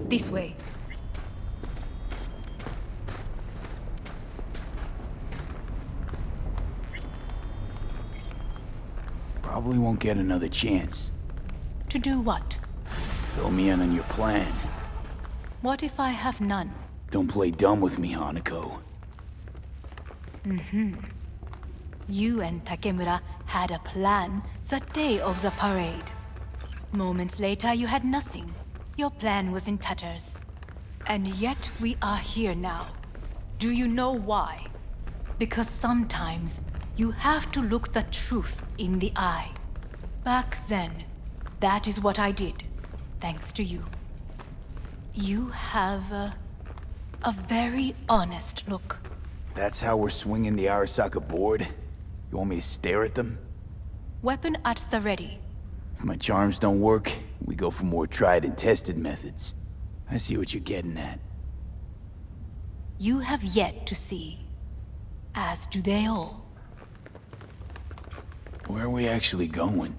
This way. Probably won't get another chance. To do what? Fill me in on your plan. What if I have none? Don't play dumb with me, Hanako. You and Takemura had a plan the day of the parade. Moments later, you had nothing. Your plan was in tatters. And yet we are here now. Do you know why? Because sometimes you have to look the truth in the eye. Back then, that is what I did, thanks to you. You have a very honest look. That's how we're swinging the Arasaka board? You want me to stare at them? Weapon at the ready. If my charms don't work, we go for more tried and tested methods. I see what you're getting at. You have yet to see. As do they all. Where are we actually going?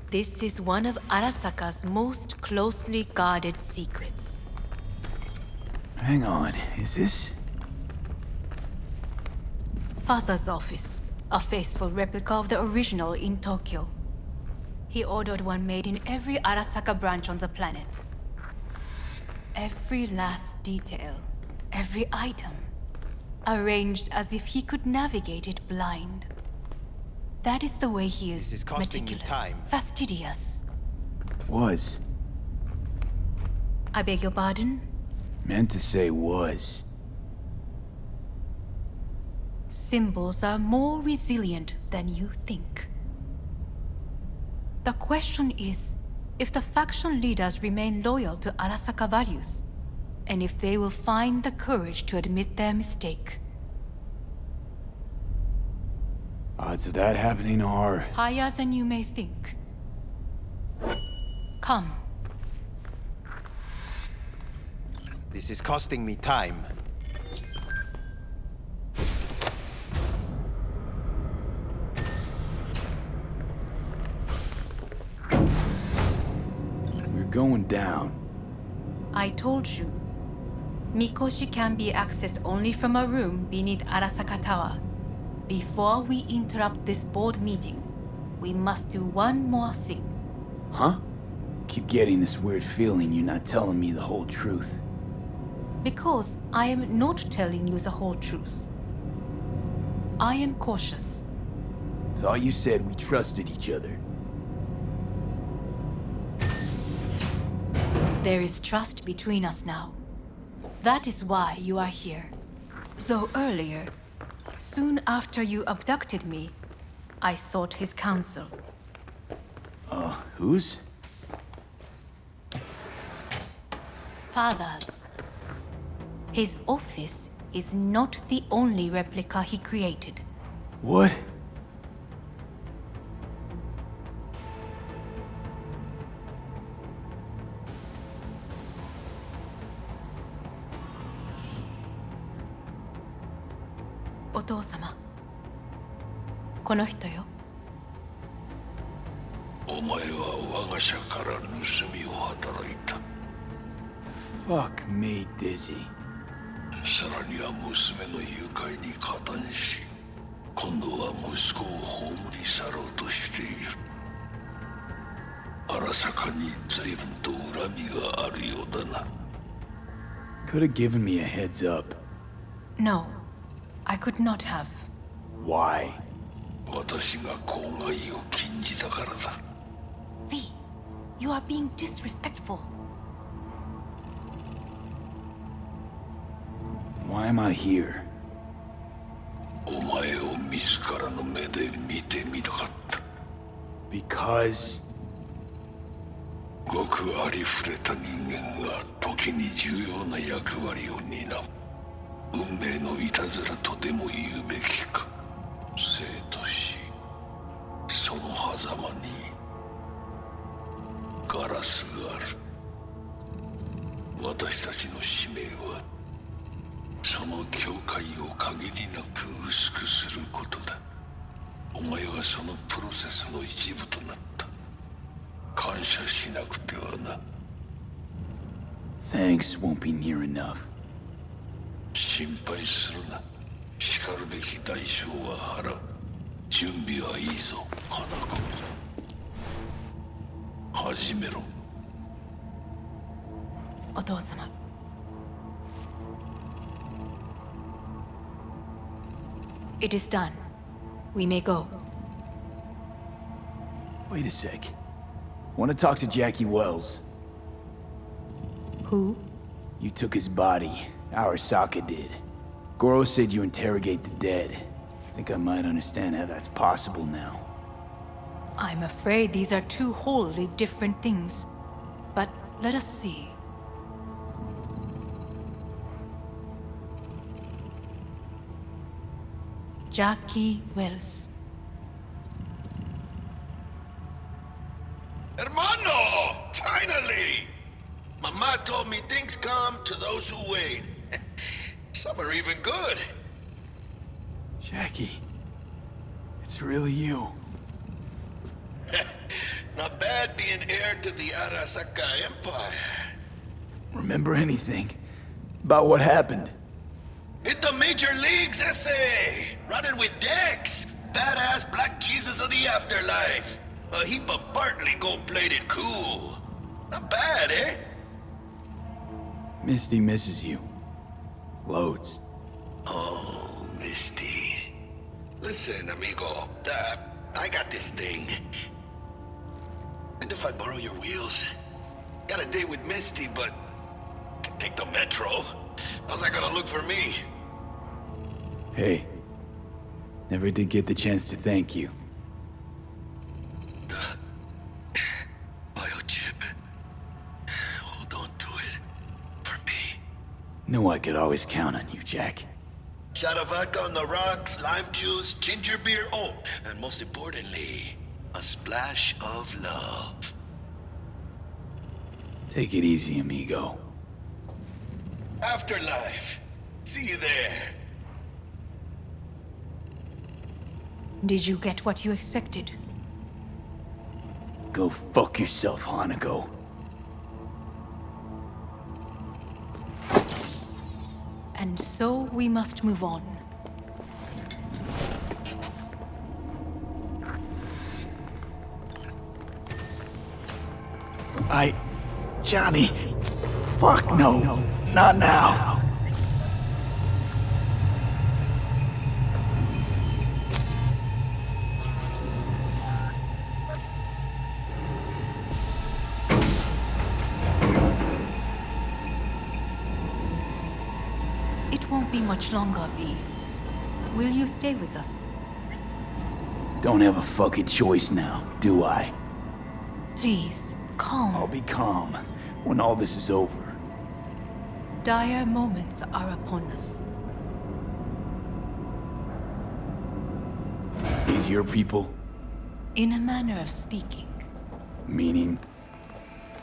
This is one of Arasaka's most closely guarded secrets. Hang on, is this... Father's office. A faithful replica of the original in Tokyo. He ordered one made in every Arasaka branch on the planet. Every last detail, every item, arranged as if he could navigate it blind. That is the way he is meticulous, fastidious. Was. I beg your pardon? Meant to say was. Symbols are more resilient than you think. The question is, if the faction leaders remain loyal to Arasaka values, and if they will find the courage to admit their mistake. Odds of that happening are... higher than you may think. Come. This is costing me time. Going down. I told you. Mikoshi can be accessed only from a room beneath Arasaka Tower. Before we interrupt this board meeting, we must do one more thing. Huh? Keep getting this weird feeling you're not telling me the whole truth. Because I am not telling you the whole truth. I am cautious. Thought you said we trusted each other. There is trust between us now. That is why you are here. So earlier, soon after you abducted me, I sought his counsel. Whose? Father's. His office is not the only replica he created. What? O父様、この人よ。お前は我が社から盗みを働いた。Fuck me, Dizzy. さらには娘の誘拐に加担し、今度は息子を葬り去ろうとしている。荒坂に随分と恨みがあるようだな。Could have given me a heads up. No, I could not have. Why? 私が公害を禁じたからだ。V, you are being disrespectful. Why am I here? お前を自らの目で見てみたかった。Because... ごくありふれた人間が時に重要な役割を担う。運命のいたずらとでも言うべきか。生と死、その狭間にガラスがある。私たちの使命はその境界を限りなく薄くすることだ。お前はそのプロセスの一部となった。感謝しなくてはな。Thanks won't be near enough. 心配するな。しかるべき代償は払う。準備はいいぞ、花子。始めろ。お父様。It is done. We may go. Wait a sec. Want to talk to Jackie Wells. Who? You took his body. Arasaka did. Goro said you interrogate the dead. Think I might understand how that's possible now. I'm afraid these are two wholly different things. But let us see. Jackie Wells. Hermano! Finally! Mama told me things come to those who wait. Some are even good. Jackie. It's really you. Not bad being heir to the Arasaka Empire. Remember anything? About what happened? Hit the major leagues, essay! Running with Dex! Badass black Jesus of the afterlife! A heap of partly gold-plated cool. Not bad, eh? Misty misses you. Loads. Oh, Misty. Listen, amigo. I got this thing. And if I borrow your wheels? Got a date with Misty, but can take the metro. How's that gonna look for me? Hey. Never did get the chance to thank you. The biochip. Hold on to it. For me. Knew I could always count on you, Jack. Shot of vodka on the rocks, lime juice, ginger beer, oh, and most importantly, a splash of love. Take it easy, amigo. Afterlife. See you there. Did you get what you expected? Go fuck yourself, Hanako. And so we must move on. Johnny. Fuck no. Not now. It won't be much longer, V. Will you stay with us? Don't have a fucking choice now, do I? Please, calm. I'll be calm when all this is over. Dire moments are upon us. These your people? In a manner of speaking. Meaning?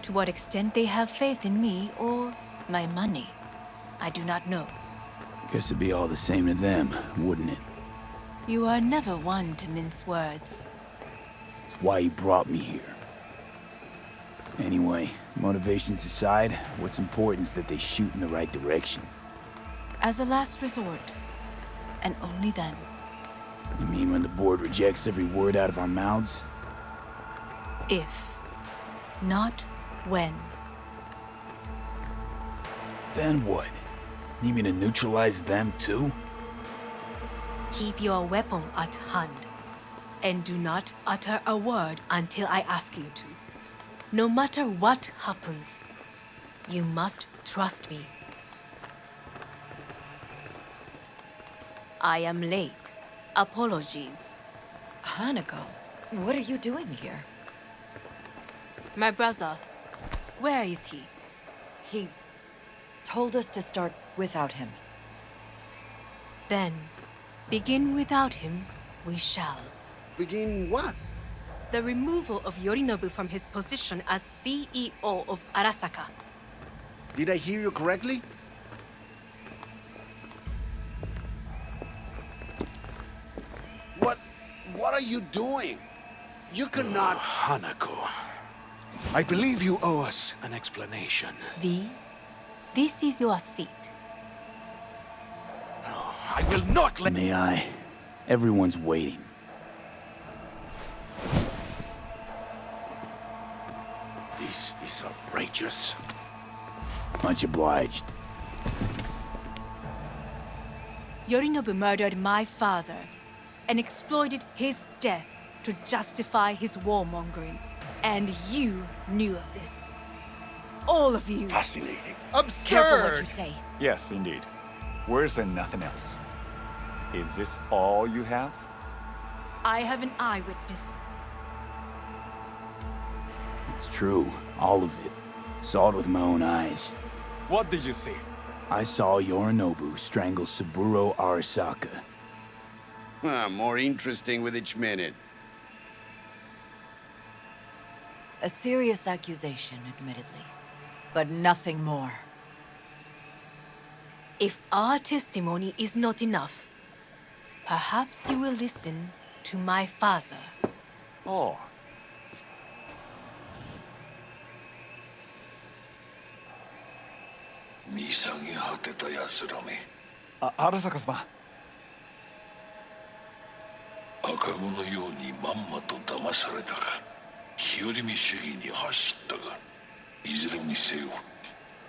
To what extent they have faith in me or my money, I do not know. Guess it'd be all the same to them, wouldn't it? You are never one to mince words. It's why you brought me here. Anyway, motivations aside, what's important is that they shoot in the right direction. As a last resort, and only then. You mean when the board rejects every word out of our mouths? If, not when. Then what? Need me to neutralize them too? Keep your weapon at hand, and do not utter a word until I ask you to. No matter what happens, you must trust me. I am late. Apologies. Hanako, what are you doing here? My brother, where is he? He told us to start without him. Then, begin without him, we shall. Begin what? The removal of Yorinobu from his position as CEO of Arasaka. Did I hear you correctly? What are you doing? You cannot... Hanako. I believe you owe us an explanation. V, This is your seat. I will not let... May I? Everyone's waiting. This is outrageous. Much obliged. Yorinobu murdered my father and exploited his death to justify his warmongering. And you knew of this. All of you. Fascinating. Careful what you say. Yes, indeed. Worse than nothing else. Is this all you have? I have an eyewitness. It's true, all of it. Saw it with my own eyes. What did you see? I saw Yorinobu strangle Saburo Arasaka. More interesting with each minute. A serious accusation, admittedly. But nothing more. If our testimony is not enough, perhaps you will listen to my father. Oh. Arasaka-sama. 赤子のようにまんまと騙されたか、日和見主義に走ったが、いずれにせよ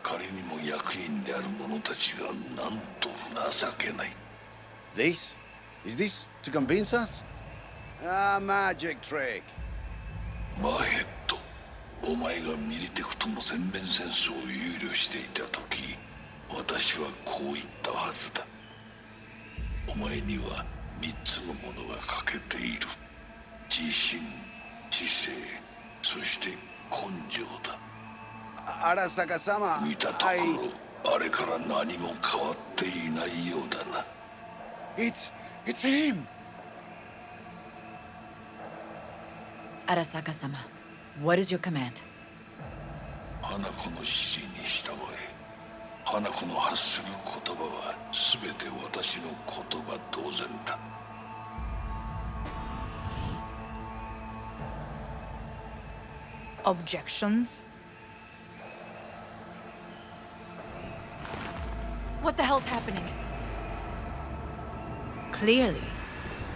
仮にも役員である者たちがなんと情けない。 This? Is this to convince us? Ah, magic trick. バヘット、お前がミリテクとの全面戦争を憂慮していた時、私はこう言ったはずだ。お前には3つのものが欠けている。自信、知性、そして根性だ。Arasaka-sama, 見たところ、あれから何も変わっていないようだな。It's him! Arasaka-sama, what is your command? 花子の指示に従え。花子の発する言葉は全て私の言葉同然だ。Objections? What the hell's happening? Clearly,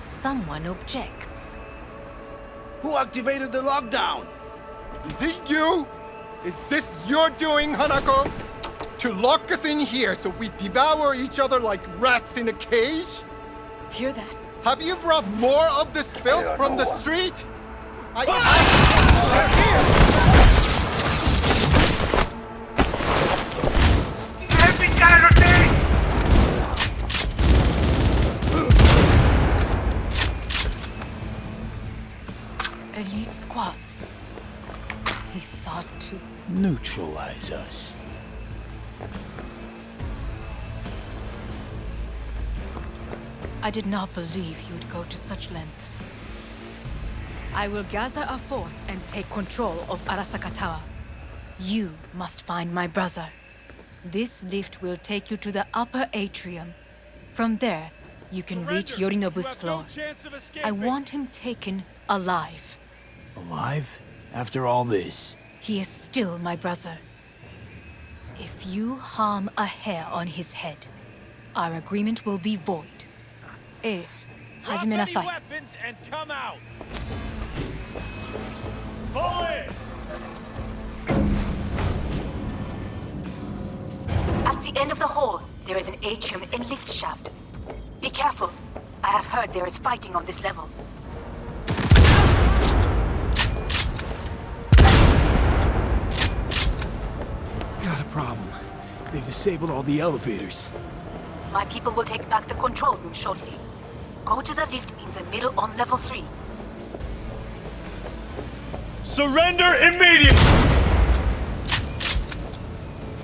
someone objects. Who activated the lockdown? Is it you? Is this your doing, Hanako? To lock us in here so we devour each other like rats in a cage? Hear that? Have you brought more of this filth from the street? Elite squads. He sought to... Neutralize us. I did not believe he would go to such lengths. I will gather a force and take control of Arasaka Tower. You must find my brother. This lift will take you to the upper atrium. From there, you can reach Yorinobu's floor. I want him taken alive. Alive? After all this? He is still my brother. If you harm a hair on his head, our agreement will be void. Hajime nasai. Weapons and come out. Pull in. At the end of the hall, there is an atrium and lift shaft. Be careful. I have heard there is fighting on this level. Got a problem. They've disabled all the elevators. My people will take back the control room shortly. Go to the lift in the middle on level 3. Surrender immediately.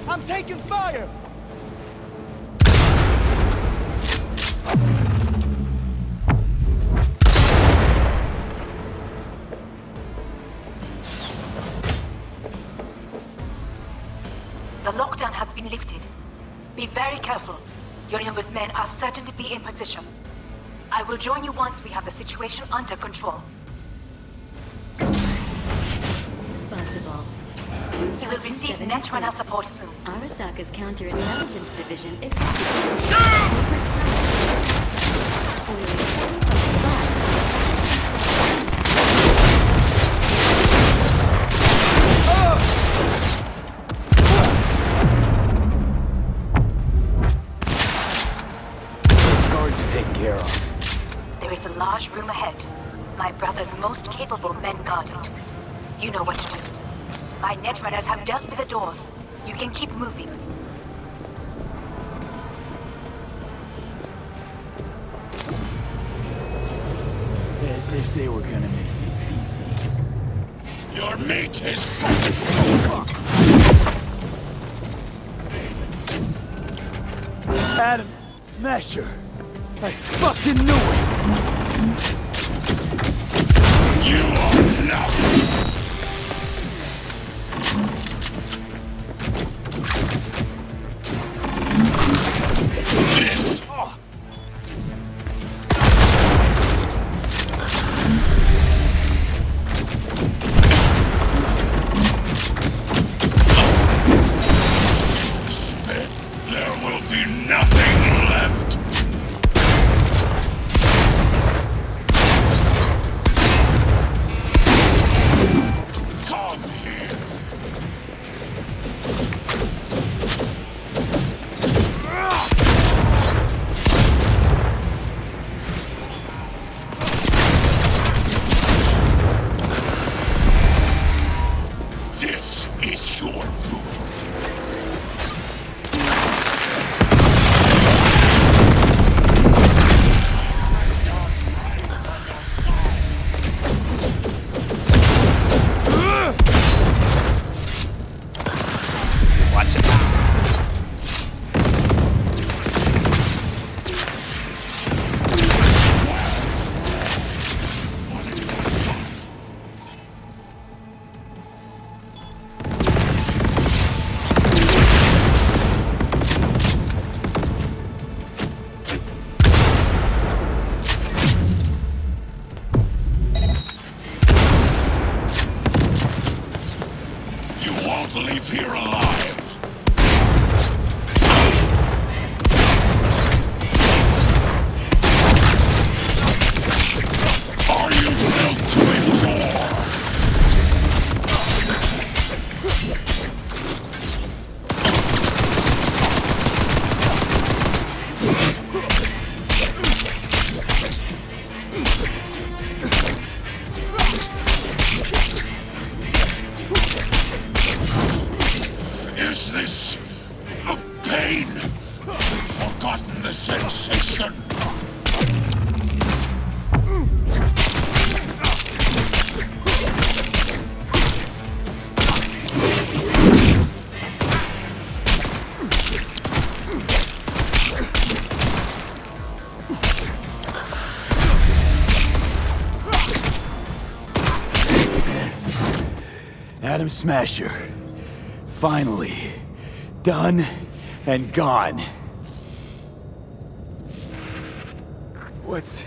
I'm taking fire! The lockdown has been lifted. Be very careful. Yorinobu's men are certain to be in position. I will join you once we have the situation under control. Responsible. You will receive Netrunner support soon. Arasaka's counterintelligence division Guards are taken care of. There is a large room ahead. My brother's most capable men guard it. You know what to do. My Netrunners have dealt with the doors. You can keep moving. As if they were gonna make this easy. Your mate is Adam, Smasher. I fucking knew it! You are nothing! There will be nothing left! Come here! This is your room. Watch it out. You won't leave here alive. Are you built to endure? Is this a pain? Forgotten the sensation? Adam Smasher. Finally. Done and gone. What's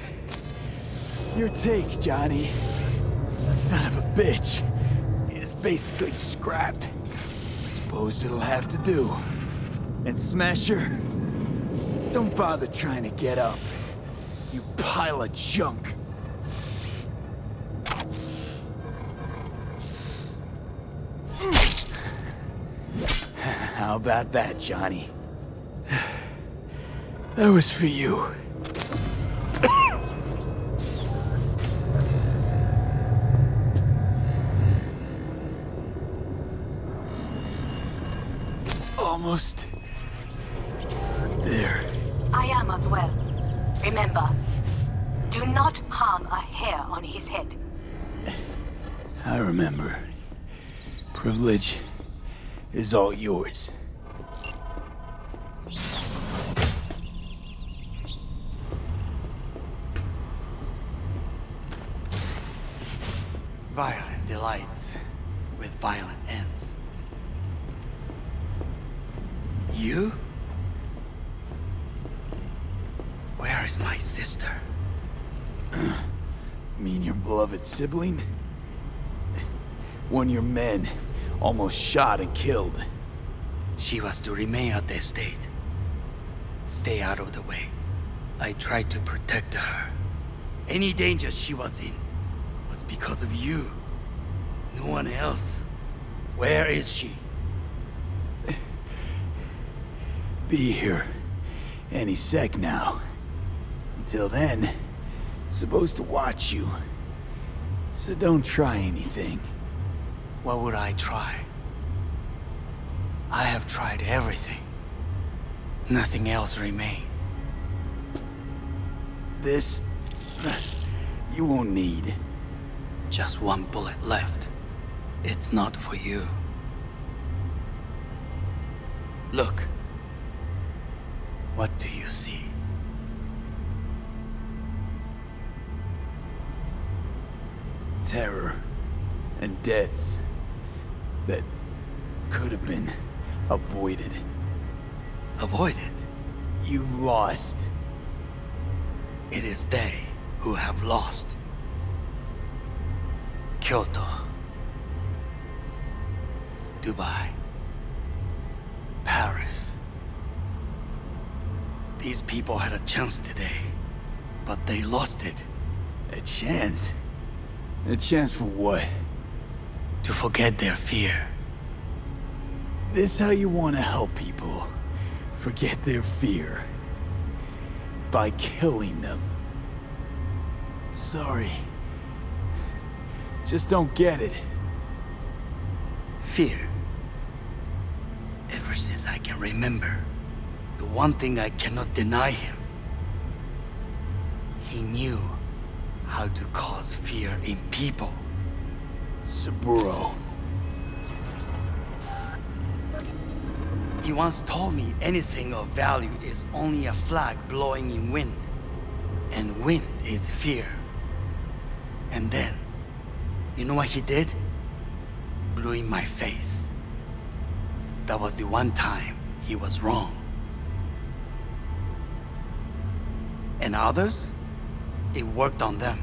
your take, Johnny? Son of a bitch. It's basically scrap. Suppose it'll have to do. And Smasher, don't bother trying to get up. You pile of junk. How about that, Johnny? That was for you. Almost there. I am as well. Remember, do not harm a hair on his head. I remember. Privilege is all yours. Violent delights with violent ends. You? Where is my sister? Mean your beloved sibling? When your men almost shot and killed. She was to remain at the estate. Stay out of the way. I tried to protect her. Any danger she was in was because of you. No one else. Where is she? Be here any sec now. Until then, supposed to watch you. So don't try anything. What would I try? I have tried everything. Nothing else remains. This... you won't need. Just one bullet left. It's not for you. Look. What do you see? Terror and deaths that could have been avoided. Avoided? You've lost. It is they who have lost. Kyoto. Dubai. Paris. These people had a chance today, but they lost it. A chance? A chance for what? To forget their fear. This how you want to help people forget their fear? By killing them. Sorry. Just don't get it. Fear. Ever since I can remember, the one thing I cannot deny him. He knew how to cause fear in people. Saburo. He once told me anything of value is only a flag blowing in wind. And wind is fear. And then, you know what he did? Blew in my face. That was the one time he was wrong. And others? It worked on them.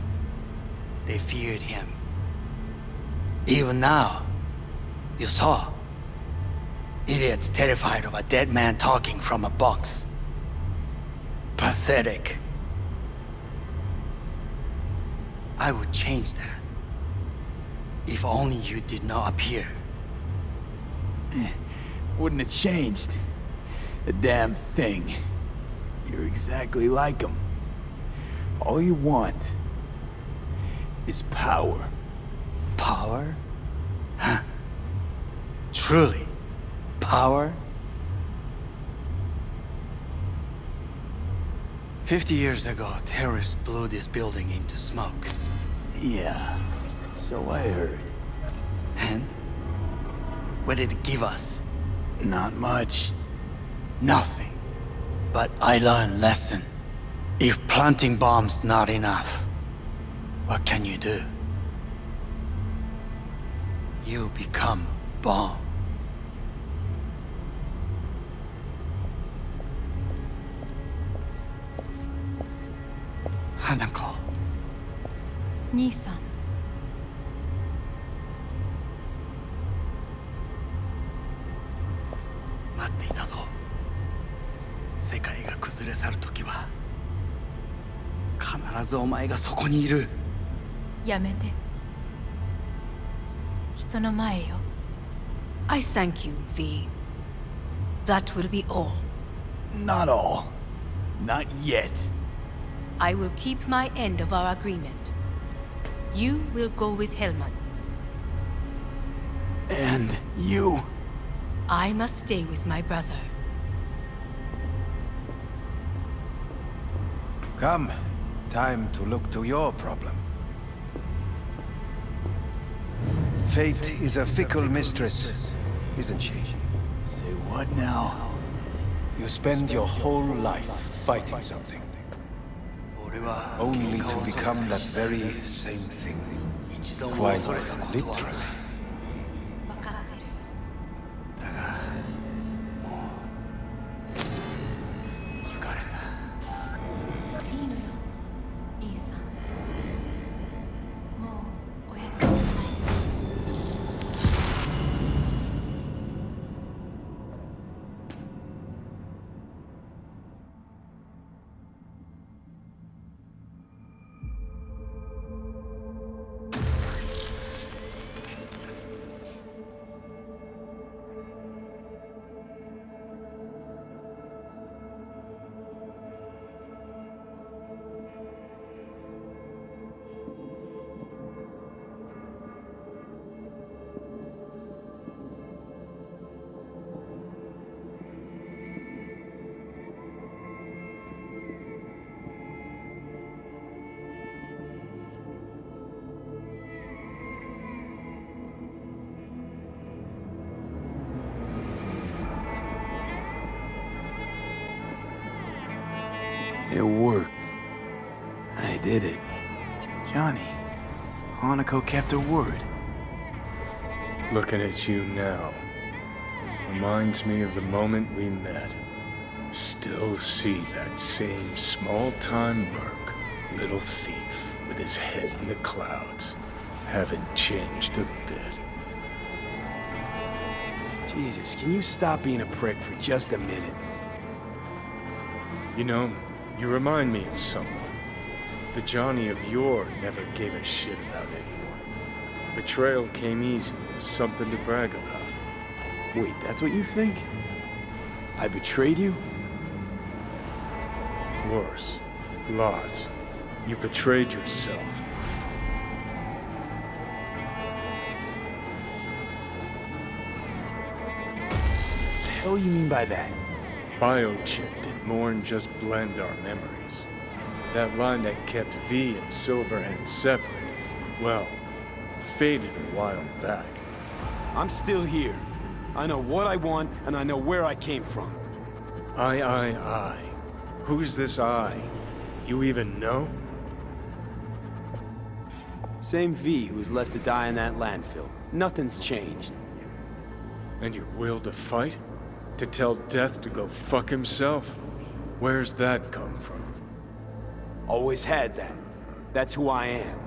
They feared him. Even now, you saw. Idiots terrified of a dead man talking from a box. Pathetic. I would change that. If only you did not appear. Wouldn't have changed a damn thing. You're exactly like him. All you want is power. Power? Huh? Truly? Power? 50 years ago, terrorists blew this building into smoke. Yeah, so I heard. And? What did it give us? Not much. Nothing. But I learned lesson. If planting bombs not enough, what can you do? You become bomb. Hanako. 兄さん。待っていたぞ。世界が崩れ去るときは必ずお前がそこにいる。やめて。人の前よ。I thank you, V. That will be all. Not all. Not yet. I will keep my end of our agreement. You will go with Hellman. And you? I must stay with my brother. Come. Time to look to your problem. Fate is a fickle mistress, isn't she? Say what now? You spend your whole life fighting something, only to become that very same thing. Quite literally. わかってる。疲れた。いいのよ、イーさん。もうおやすみなさい。It worked. I did it. Johnny, Hanako kept her word. Looking at you now reminds me of the moment we met. Still see that same small-time merc, little thief with his head in the clouds. Haven't changed a bit. Jesus, can you stop being a prick for just a minute? You know, you remind me of someone. The Johnny of yore never gave a shit about anyone. Betrayal came easy, was something to brag about. Wait, that's what you think? I betrayed you? Worse. Lots. You betrayed yourself. What the hell you mean by that? Biochip did more than just blend our memories. That line that kept V and Silverhand separate, well, faded a while back. I'm still here. I know what I want, and I know where I came from. I. Who's this I? You even know? Same V who was left to die in that landfill. Nothing's changed. And your will to fight? To tell Death to go fuck himself? Where's that come from? Always had that. That's who I am.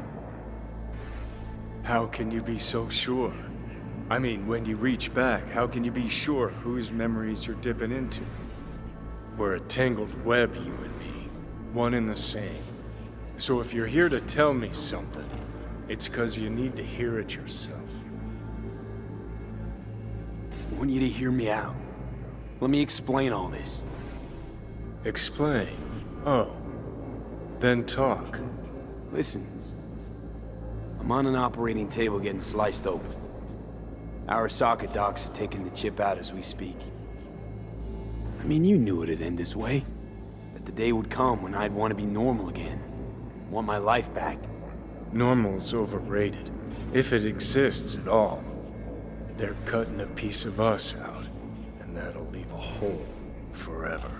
How can you be so sure? I mean, when you reach back, how can you be sure whose memories you're dipping into? We're a tangled web, you and me. One and the same. So if you're here to tell me something, it's 'cause you need to hear it yourself. I want you to hear me out. Let me explain all this. Explain? Oh. Then talk. Listen. I'm on an operating table getting sliced open. Arasaka docs are taking the chip out as we speak. I mean, you knew it'd end this way. That the day would come when I'd want to be normal again. Want my life back. Normal's overrated. If it exists at all. They're cutting a piece of us out, and that'll leave a hole forever.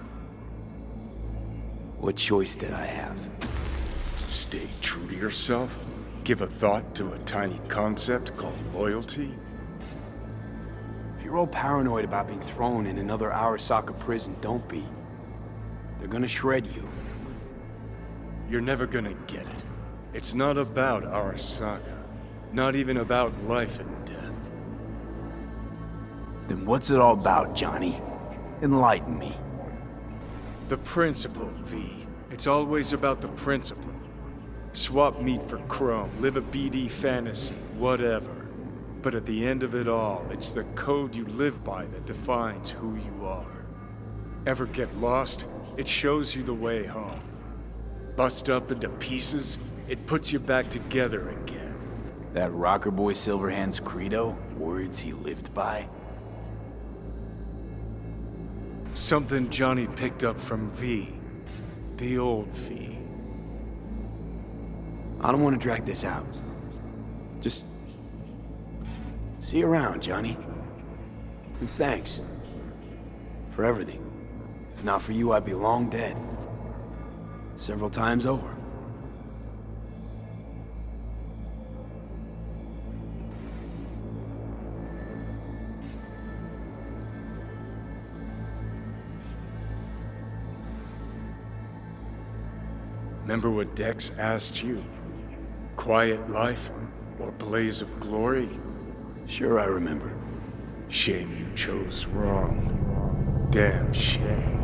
What choice did I have? Stay true to yourself? Give a thought to a tiny concept called loyalty? If you're all paranoid about being thrown in another Arasaka prison, don't be. They're gonna shred you. You're never gonna get it. It's not about Arasaka. Not even about life and death. Then what's it all about, Johnny? Enlighten me. The principle, V. It's always about the principle. Swap meat for chrome, live a BD fantasy, whatever. But at the end of it all, it's the code you live by that defines who you are. Ever get lost? It shows you the way home. Bust up into pieces, it puts you back together again. That rocker boy Silverhand's credo? Words he lived by? Something Johnny picked up from V. The old V. I don't want to drag this out. Just... see you around, Johnny. And thanks. For everything. If not for you, I'd be long dead. Several times over. Remember what Dex asked you? Quiet life or blaze of glory? Sure I remember. Shame you chose wrong. Damn shame.